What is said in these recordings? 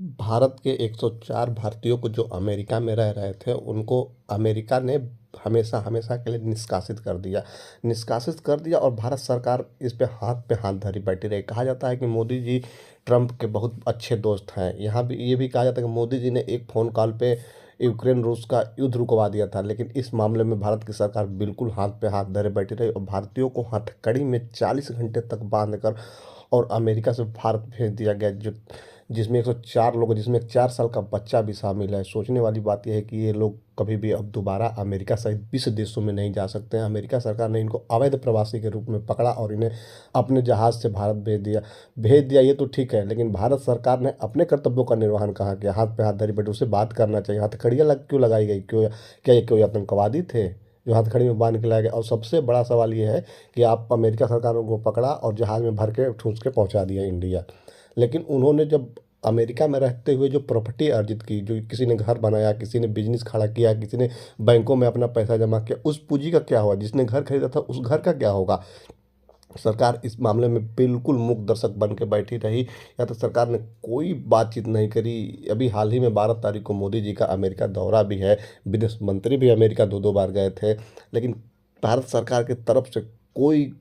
भारत के 104 भारतीयों को जो अमेरिका में रह रहे थे, उनको अमेरिका ने हमेशा हमेशा के लिए निष्कासित कर दिया। निष्कासित कर दिया और भारत सरकार इस पे हाथ धरी बैठी रही। कहा जाता है कि मोदी जी ट्रंप के बहुत अच्छे दोस्त हैं। यहाँ भी ये भी कहा जाता है कि मोदी जी ने एक फ़ोन कॉल पे यूक्रेन रूस का युद्ध रुकवा दिया था। लेकिन इस मामले में भारत की सरकार बिल्कुल हाथ पे हाथ धरे बैठी रही और भारतीयों को हथकड़ी में 40 घंटे तक बांध कर और अमेरिका से भारत भेज दिया गया, जो जिसमें 104 लोग, जिसमें एक 4 साल का बच्चा भी शामिल है। सोचने वाली बात यह है कि ये लोग कभी भी अब दोबारा अमेरिका सहित 20 देशों में नहीं जा सकते हैं। अमेरिका सरकार ने इनको अवैध प्रवासी के रूप में पकड़ा और इन्हें अपने जहाज़ से भारत भेज दिया ये तो ठीक है, लेकिन भारत सरकार ने अपने कर्तव्यों का निर्वहन कहाँ किया? हाथ पे हाथ धरी बैठी, उससे बात करना चाहिए। हथकड़ियाँ क्यों लगाई गई? क्या ये कोई आतंकवादी थे जो हथकड़ी में बांध के लाया गया? और सबसे बड़ा सवाल ये है कि आप अमेरिका सरकार ने उनको पकड़ा और जहाज़ में भर के ठूंस के पहुंचा दिया इंडिया। लेकिन उन्होंने जब अमेरिका में रहते हुए जो प्रॉपर्टी अर्जित की, जो किसी ने घर बनाया, किसी ने बिजनेस खड़ा किया, किसी ने बैंकों में अपना पैसा जमा किया, उस पूंजी का क्या हुआ? जिसने घर खरीदा था उस घर का क्या होगा? सरकार इस मामले में बिल्कुल मूक दर्शक बन के बैठी रही, या तो सरकार ने कोई बातचीत नहीं करी। अभी हाल ही में 12 तारीख को मोदी जी का अमेरिका दौरा भी है, विदेश मंत्री भी अमेरिका दो दो बार गए थे, लेकिन भारत सरकार की तरफ से कोई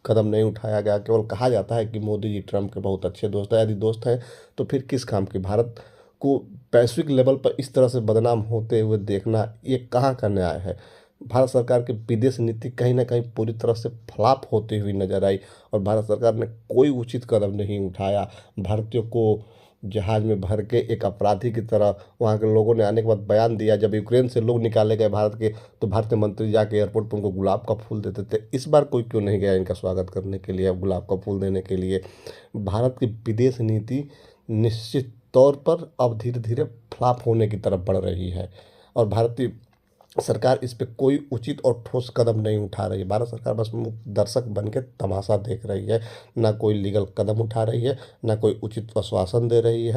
कदम नहीं उठाया गया। केवल कहा जाता है कि मोदी जी ट्रंप के बहुत अच्छे दोस्त हैं। यदि दोस्त हैं तो फिर किस काम की? भारत को वैश्विक लेवल पर इस तरह से बदनाम होते हुए देखना, ये कहाँ का न्याय है? भारत सरकार की विदेश नीति कहीं न कहीं पूरी तरह से फ्लॉप होती हुई नज़र आई और भारत सरकार ने कोई उचित कदम नहीं उठाया। भारतीयों को जहाज़ में भर के एक अपराधी की तरह वहाँ के लोगों ने आने के बाद बयान दिया। जब यूक्रेन से लोग निकाले गए भारत के, तो भारतीय मंत्री जाके एयरपोर्ट पर उनको गुलाब का फूल देते थे। इस बार कोई क्यों नहीं गया इनका स्वागत करने के लिए, गुलाब का फूल देने के लिए? भारत की विदेश नीति निश्चित तौर पर अब धीरे धीरे फ्लॉप होने की तरफ बढ़ रही है और भारतीय सरकार इस पे कोई उचित और ठोस कदम नहीं उठा रही है। भारत सरकार बस दर्शक बन के तमाशा देख रही है, ना कोई लीगल कदम उठा रही है, ना कोई उचित आश्वासन दे रही है।